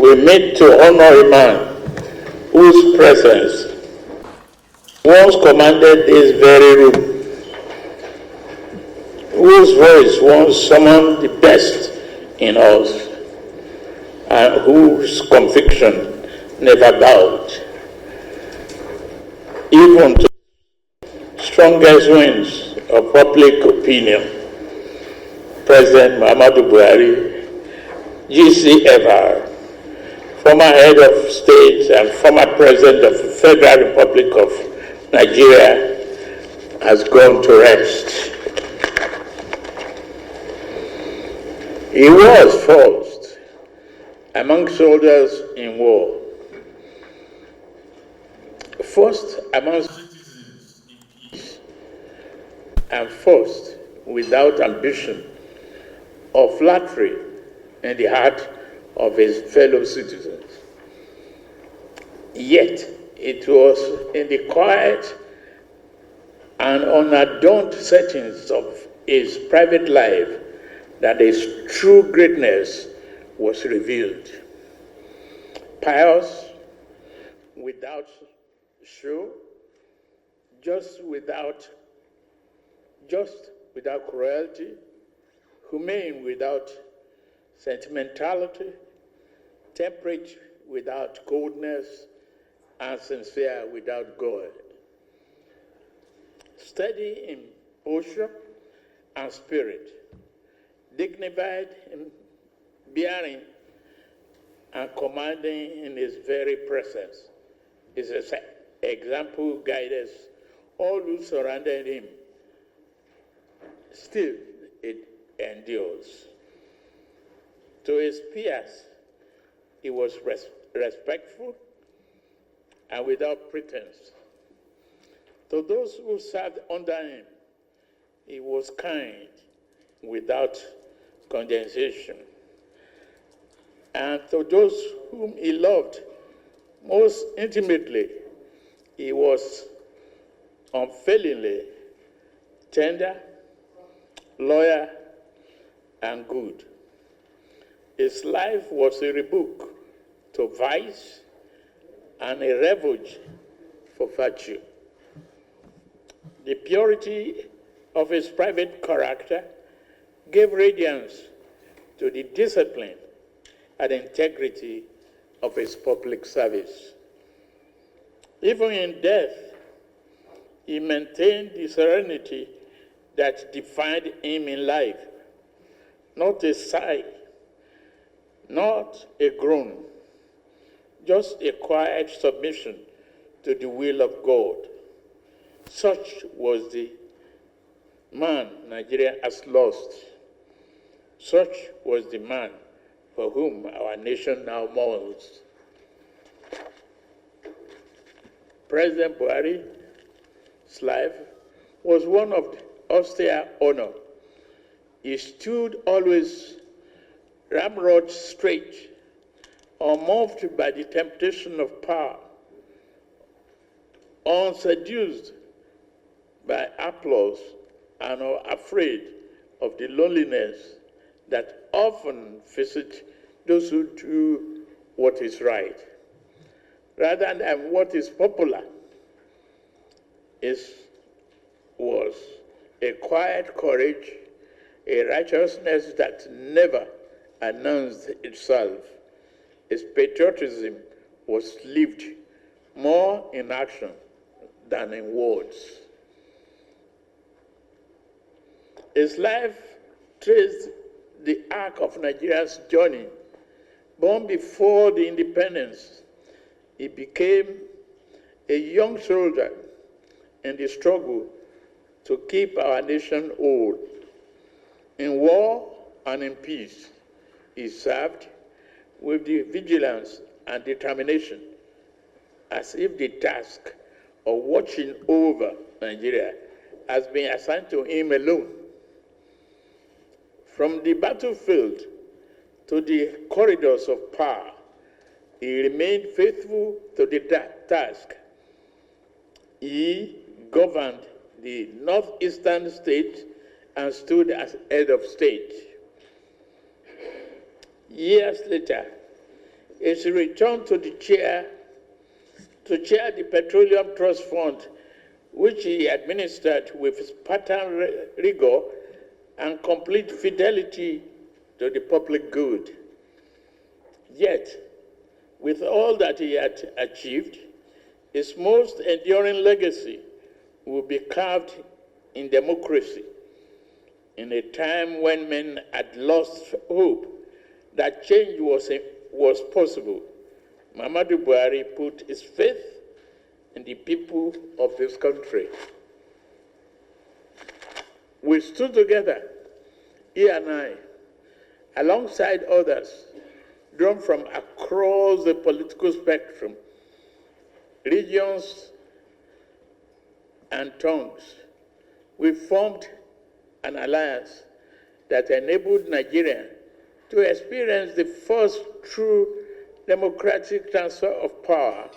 we meet to honor a man whose presence once commanded this very room, whose voice once summoned the best in us, and whose conviction never bowed, even to strongest winds of public opinion. President Muhammadu Buhari, GCFR, former head of state and former president of the Federal Republic of Nigeria, has gone to rest. He was first among soldiers in war, first among citizens in peace, and first without ambition or flattery in the heart of his fellow citizens. Yet it was in the quiet and unadorned settings of his private life that his true greatness was revealed. Pious, without show, just without cruelty, humane without sentimentality, temperate without coldness, and sincere without guile. Steady in posture and spirit, dignified in bearing, and commanding in his very presence. His example guided all who surrounded him. Still, it endures. To his peers, he was respectful and without pretense. To those who served under him, he was kind without condescension. And to those whom he loved most intimately, he was unfailingly tender, loyal, and good. His life was a rebuke to vice and a refuge for virtue. The purity of his private character gave radiance to the discipline and integrity of his public service. Even in death, he maintained the serenity that defined him in life. Not a sigh, not a groan, just a quiet submission to the will of God. Such was the man Nigeria has lost. Such was the man for whom our nation now mourns. President Buhari's life was one of austere honor. He stood always ramrod straight, unmoved by the temptation of power, unseduced by applause, and afraid of the loneliness that often visits those who do what is right, rather than what is popular. It was a quiet courage, a righteousness that never announced itself. His patriotism was lived more in action than in words. His life traced the arc of Nigeria's journey. Born before the independence, he became a young soldier in the struggle to keep our nation whole. In war and in peace, he served with the vigilance and determination, as if the task of watching over Nigeria has been assigned to him alone. From the battlefield to the corridors of power, he remained faithful to the task. He governed the northeastern states and stood as head of state. Years later, is returned to chair the Petroleum Trust Fund, which he administered with Spartan rigor and complete fidelity to the public good. Yet, with all that he had achieved, his most enduring legacy will be carved in democracy, in a time when men had lost hope that change was possible. Muhammadu Buhari put his faith in the people of this country. We stood together, he and I, alongside others, drawn from across the political spectrum, regions and tongues. We formed an alliance that enabled Nigeria to experience the first true democratic transfer of power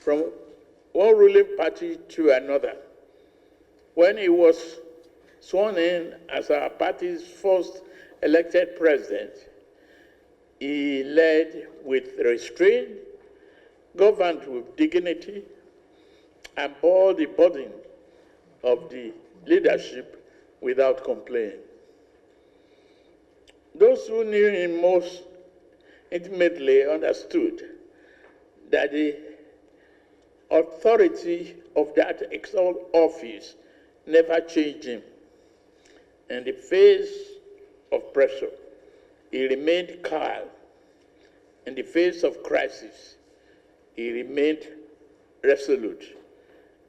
from one ruling party to another. When he was sworn in as our party's first elected president, he led with restraint, governed with dignity, and bore the burden of the leadership without complaint. Those who knew him most intimately understood that the authority of that exalted office never changed him. In the face of pressure, he remained calm. In the face of crisis, he remained resolute.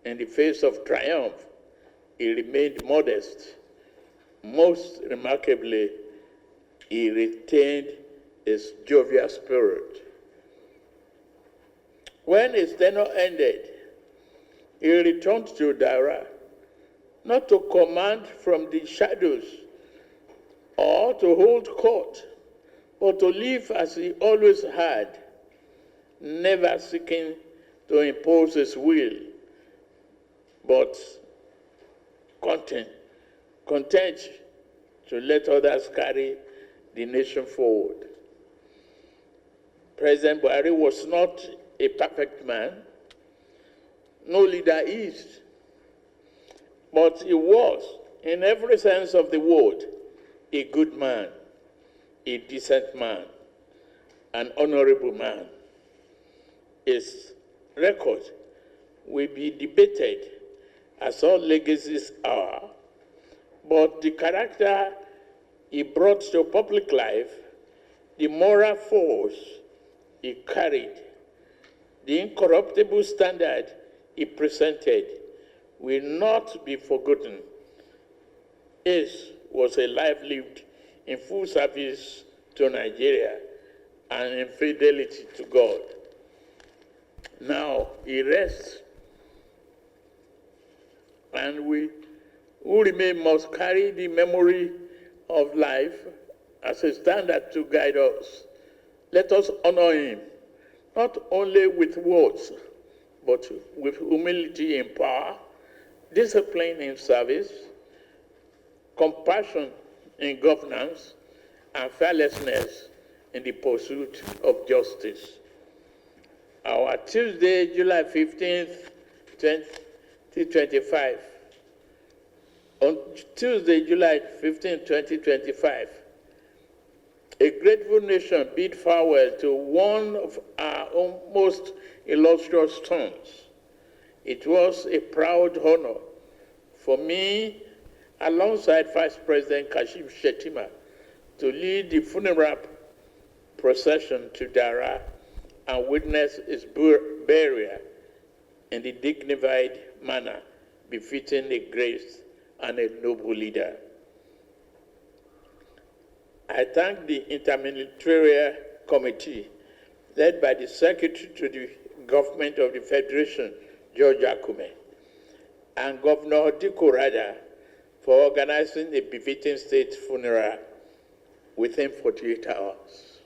In the face of triumph, he remained modest. Most remarkably, he retained his jovial spirit. When his tenure ended, he returned to Dara, not to command from the shadows or to hold court, but to live as he always had, never seeking to impose his will, but content to let others carry the nation forward. President Buhari was not a perfect man. No leader is. But he was, in every sense of the word, a good man, a decent man, an honorable man. His record will be debated, as all legacies are, but the character he brought to public life, the moral force he carried, the incorruptible standard he presented will not be forgotten. His was a life lived in full service to Nigeria and in fidelity to God. Now he rests, and we who remain must carry the memory of life as a standard to guide us. Let us honor him, not only with words, but with humility in power, discipline in service, compassion in governance, and fearlessness in the pursuit of justice. Our Tuesday, July 15th, 2025. On Tuesday, July 15, 2025, a grateful nation bid farewell to one of our own most illustrious sons. It was a proud honor for me, alongside Vice President Kashim Shettima, to lead the funeral procession to Dara and witness his burial in the dignified manner befitting a great and a noble leader. I thank the Interministerial Committee, led by the Secretary to the Government of the Federation, George Akume, and Governor Diko Rada for organizing a befitting state funeral within 48 hours.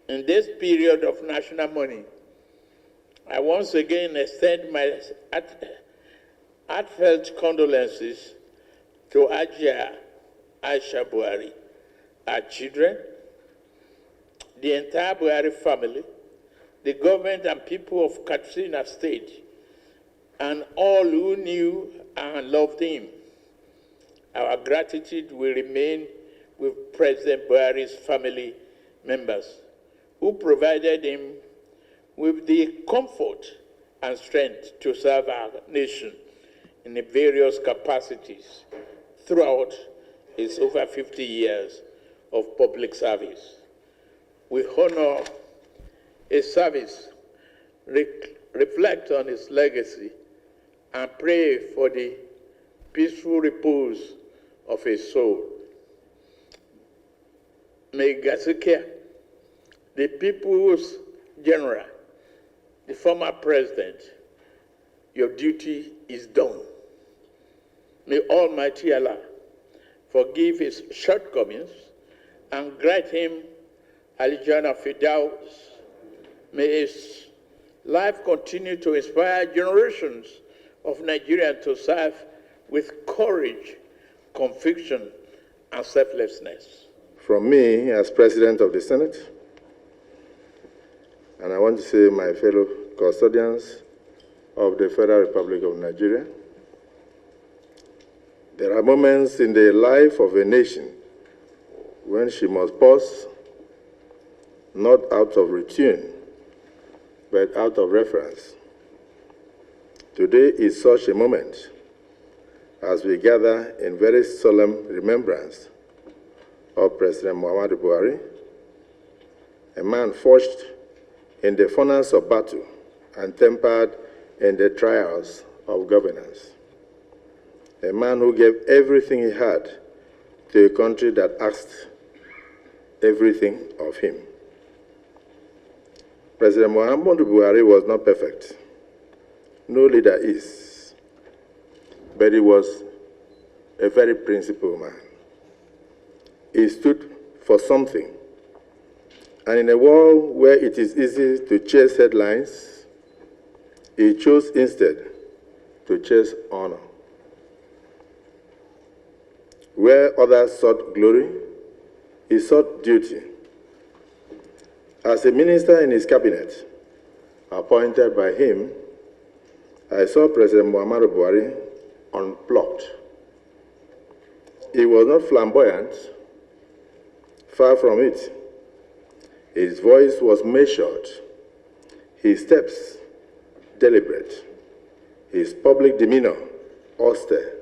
In this period of national mourning, I once again extend my heartfelt condolences to Ajia Aisha Buhari, our children, the entire Buhari family, the government and people of Katsina State, and all who knew and loved him. Our gratitude will remain with President Buhari's family members, who provided him with the comfort and strength to serve our nation in the various capacities throughout his over 50 years of public service. We honor his service, reflect on his legacy, and pray for the peaceful repose of his soul. May Gasukia, the people's general, the former president, your duty is done. May Almighty Allah forgive his shortcomings and grant him Al-Jannah Firdaus. May his life continue to inspire generations of Nigerians to serve with courage, conviction, and selflessness. From me, as President of the Senate, and I want to say my fellow custodians of the Federal Republic of Nigeria, there are moments in the life of a nation when she must pause, not out of routine, but out of reference. Today is such a moment as we gather in very solemn remembrance of President Muhammadu Buhari, a man forged in the furnace of battle and tempered in the trials of governance. A man who gave everything he had to a country that asked everything of him. President Muhammadu Buhari was not perfect. No leader is. But he was a very principled man. He stood for something. And in a world where it is easy to chase headlines, he chose instead to chase honor. Where others sought glory, he sought duty. As a minister in his cabinet, appointed by him, I saw President Muhammadu Buhari unplugged. He was not flamboyant, far from it. His voice was measured, his steps deliberate, his public demeanor austere.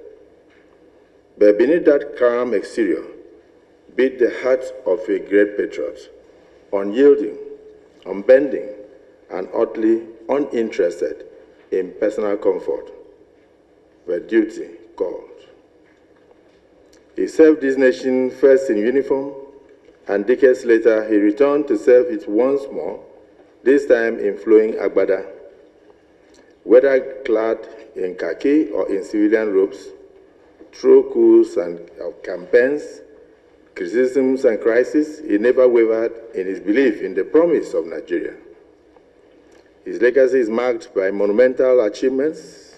But beneath that calm exterior beat the heart of a great patriot, unyielding, unbending, and utterly uninterested in personal comfort, where duty called. He served his nation first in uniform, and decades later he returned to serve it once more, this time in flowing agbada. Whether clad in khaki or in civilian robes, through coups and campaigns, criticisms and crises, he never wavered in his belief in the promise of Nigeria. His legacy is marked by monumental achievements,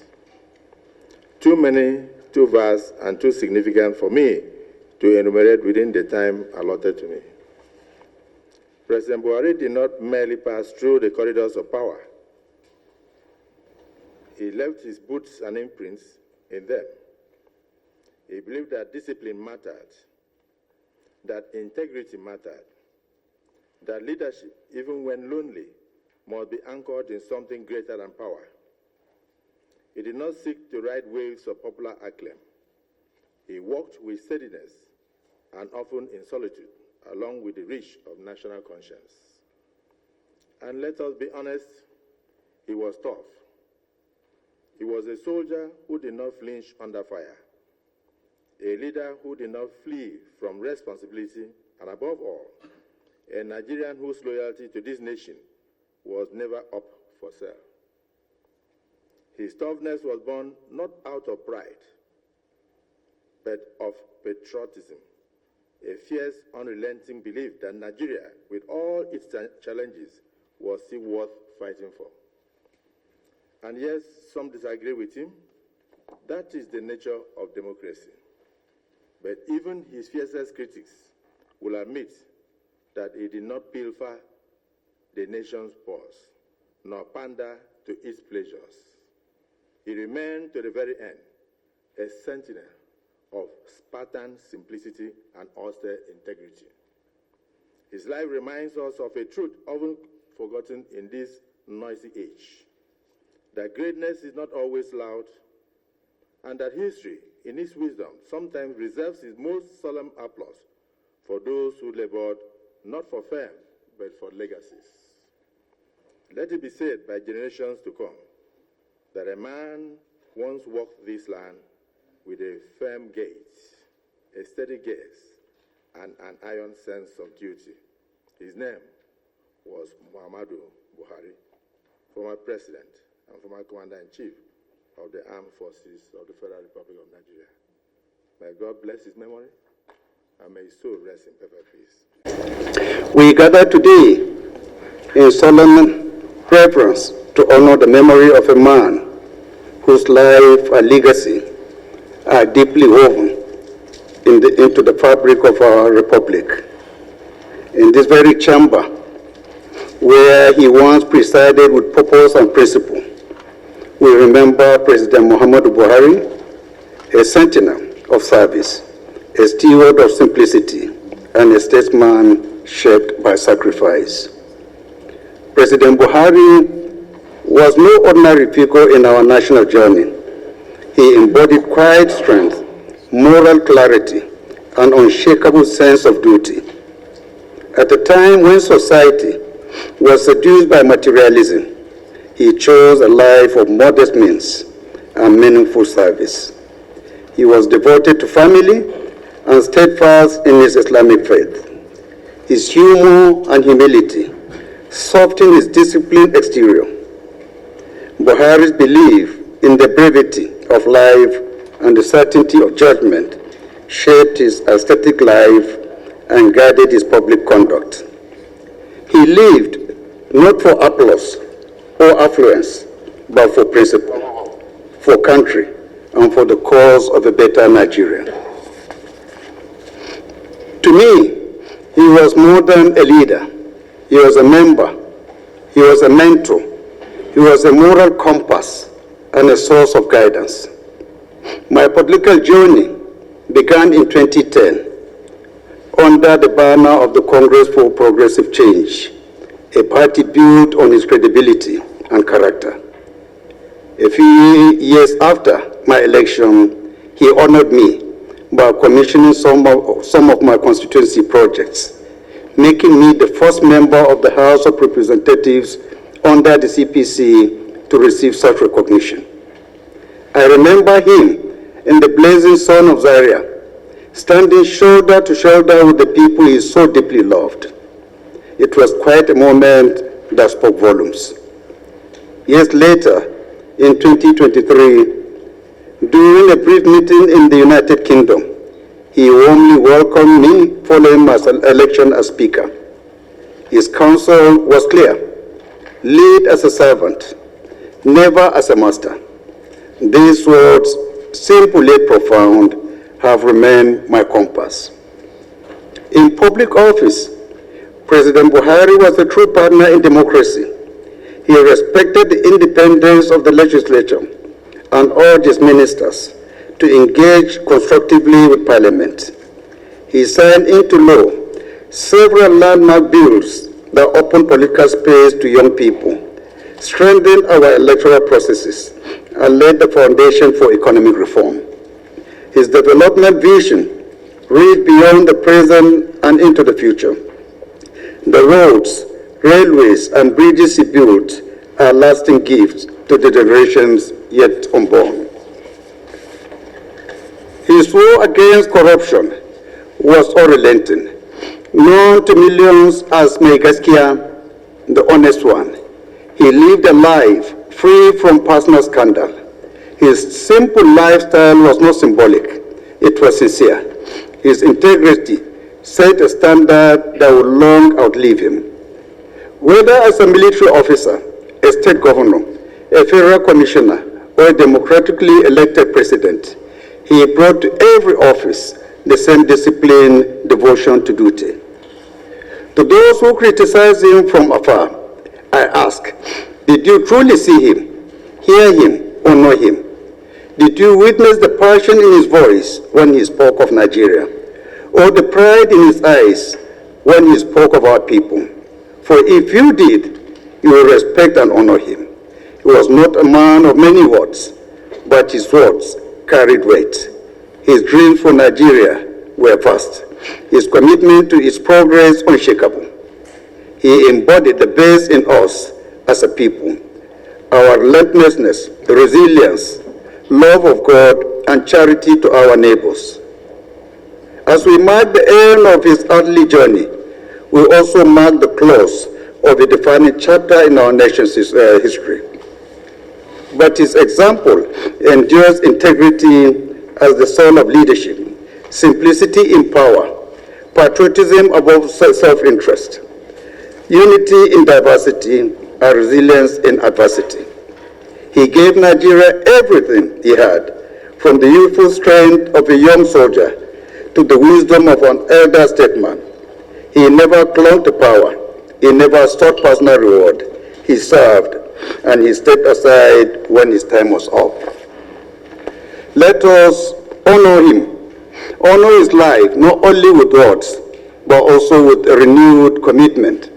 too many, too vast, and too significant for me to enumerate within the time allotted to me. President Buhari did not merely pass through the corridors of power. He left his boots and imprints in them. He believed that discipline mattered, that integrity mattered, that leadership, even when lonely, must be anchored in something greater than power. He did not seek to ride waves of popular acclaim. He walked with steadiness and often in solitude, along with the reach of national conscience. And let us be honest, he was tough. He was a soldier who did not flinch under fire, a leader who did not flee from responsibility, and above all, a Nigerian whose loyalty to this nation was never up for sale. His toughness was born not out of pride, but of patriotism, a fierce, unrelenting belief that Nigeria, with all its challenges, was still worth fighting for. And yes, some disagree with him. That is the nature of democracy. But even his fiercest critics will admit that he did not pilfer the nation's purse, nor pander to its pleasures. He remained to the very end a sentinel of Spartan simplicity and austere integrity. His life reminds us of a truth often forgotten in this noisy age, that greatness is not always loud, and that history, in its wisdom, sometimes reserves its most solemn applause for those who labored not for fame, but for legacies. Let it be said by generations to come that a man once walked this land with a firm gait, a steady gaze, and an iron sense of duty. His name was Muhammadu Buhari, former president and former commander-in-chief of the Armed Forces of the Federal Republic of Nigeria. May God bless his memory, and may his soul rest in perfect peace. We gather today in solemn reverence to honor the memory of a man whose life and legacy are deeply woven into the fabric of our republic. In this very chamber, where he once presided with purpose and principle, we remember President Muhammadu Buhari, a sentinel of service, a steward of simplicity, and a statesman shaped by sacrifice. President Buhari was no ordinary figure in our national journey. He embodied quiet strength, moral clarity, and unshakable sense of duty. At a time when society was seduced by materialism, he chose a life of modest means and meaningful service. He was devoted to family and steadfast in his Islamic faith. His humor and humility softened his disciplined exterior. Buhari's belief in the brevity of life and the certainty of judgment shaped his aesthetic life and guided his public conduct. He lived not for applause or affluence, but for principle, for country, and for the cause of a better Nigeria. To me, he was more than a leader. He was a member. He was a mentor. He was a moral compass and a source of guidance. My political journey began in 2010 under the banner of the Congress for Progressive Change, a party built on his credibility and character. A few years after my election, he honored me by commissioning some of my constituency projects, making me the first member of the House of Representatives under the CPC to receive such recognition. I remember him in the blazing sun of Zaria, standing shoulder to shoulder with the people he so deeply loved. It was quite a moment that spoke volumes. Years later, in 2023, during a brief meeting in the United Kingdom, he warmly welcomed me following my election as Speaker. His counsel was clear: lead as a servant, never as a master. These words, simple yet profound, have remained my compass. In public office, President Buhari was a true partner in democracy. He respected the independence of the legislature and urged his ministers to engage constructively with Parliament. He signed into law several landmark bills that opened political space to young people, strengthened our electoral processes, and laid the foundation for economic reform. His development vision reached beyond the present and into the future. The roads, railways, and bridges he built are lasting gifts to the generations yet unborn. His war against corruption was unrelenting, known to millions as Mai Gaskiya, the honest one. He lived a life free from personal scandal. His simple lifestyle was not symbolic, it was sincere. His integrity set a standard that would long outlive him. Whether as a military officer, a state governor, a federal commissioner, or a democratically elected president, he brought to every office the same discipline, devotion to duty. To those who criticize him from afar, I ask, did you truly see him, hear him, or know him? Did you witness the passion in his voice when he spoke of Nigeria, or the pride in his eyes when he spoke of our people? For if you did, you will respect and honor him. He was not a man of many words, but his words carried weight. His dreams for Nigeria were vast. His commitment to its progress unshakable. He embodied the best in us as a people. Our relentlessness, resilience, love of God, and charity to our neighbors. As we mark the end of his earthly journey, we also mark the close of a defining chapter in our nation's history. But his example endures integrity as the soul of leadership, simplicity in power, patriotism above self-interest, unity in diversity, and resilience in adversity. He gave Nigeria everything he had, from the youthful strength of a young soldier to the wisdom of an elder statesman. He never clung to power. He never sought personal reward. He served, and he stepped aside when his time was up. Let us honor him, honor his life, not only with words, but also with a renewed commitment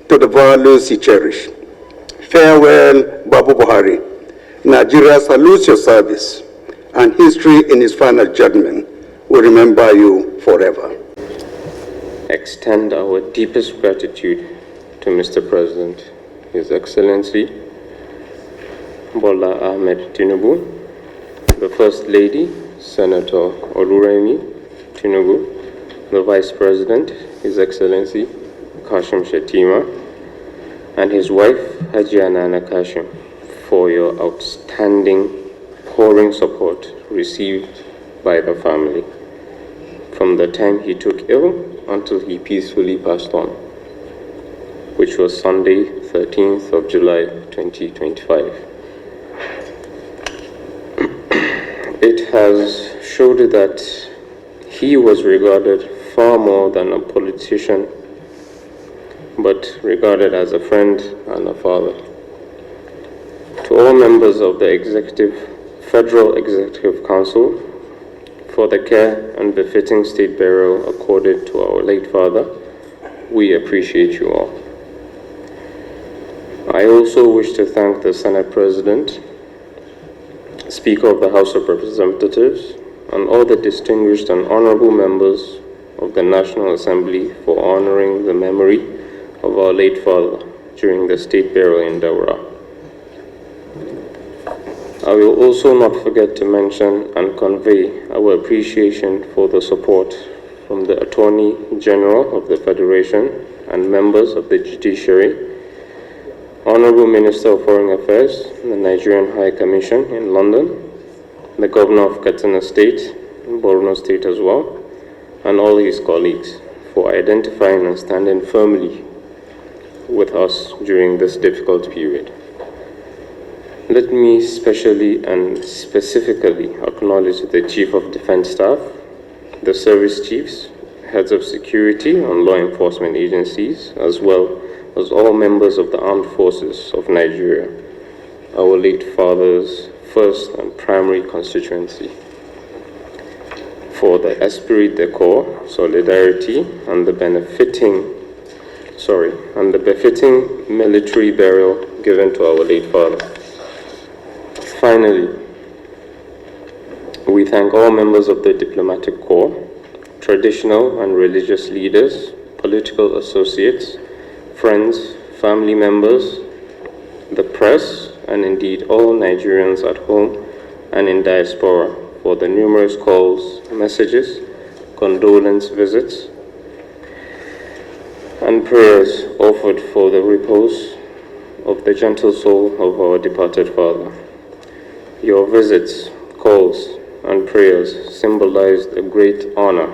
to the values he cherished. Farewell, Babu Buhari. Nigeria salutes your service, and history in his final judgment will remember you forever. Extend our deepest gratitude to Mr. President, His Excellency Bola Tinubu, the First Lady, Senator Oluremi Tinubu, the Vice President, His Excellency Kashim Shettima, and his wife, Hajiana Nana Kashim, for your outstanding, pouring support received by the family from the time he took ill until he peacefully passed on, which was Sunday, 13th of July, 2025. It has showed that he was regarded far more than a politician, but regarded as a friend and a father. To all members of the Federal Executive Council, for the care and befitting state burial accorded to our late father, we appreciate you all. I also wish to thank the Senate President, Speaker of the House of Representatives, and all the distinguished and honorable members of the National Assembly for honoring the memory of our late father during the state burial in Daura. I will also not forget to mention and convey our appreciation for the support from the Attorney General of the Federation and members of the Judiciary, Honorable Minister of Foreign Affairs, the Nigerian High Commission in London, the Governor of Katsina State, Borno State as well, and all his colleagues for identifying and standing firmly with us during this difficult period. Let me specially and specifically acknowledge the Chief of Defense Staff, the service chiefs, heads of security and law enforcement agencies, as well as all members of the armed forces of Nigeria, our late father's first and primary constituency, for the esprit de corps, solidarity, and the befitting military burial given to our late father. Finally, we thank all members of the diplomatic corps, traditional and religious leaders, political associates, friends, family members, the press, and indeed all Nigerians at home and in diaspora for the numerous calls, messages, condolence visits, and prayers offered for the repose of the gentle soul of our departed father. Your visits, calls, and prayers symbolized a great honor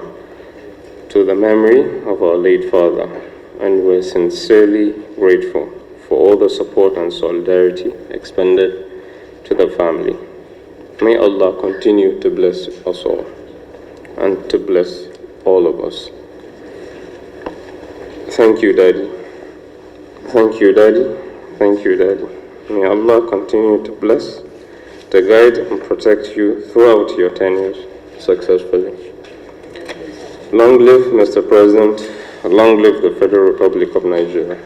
to the memory of our late father, and we're sincerely grateful for all the support and solidarity expended to the family. May Allah continue to bless us all and to bless all of us. Thank you, Daddy. Thank you, Daddy. Thank you, Daddy. May Allah continue to bless, to guide and protect you throughout your tenures successfully. Long live Mr. President. Long live the Federal Republic of Nigeria.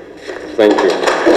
Thank you.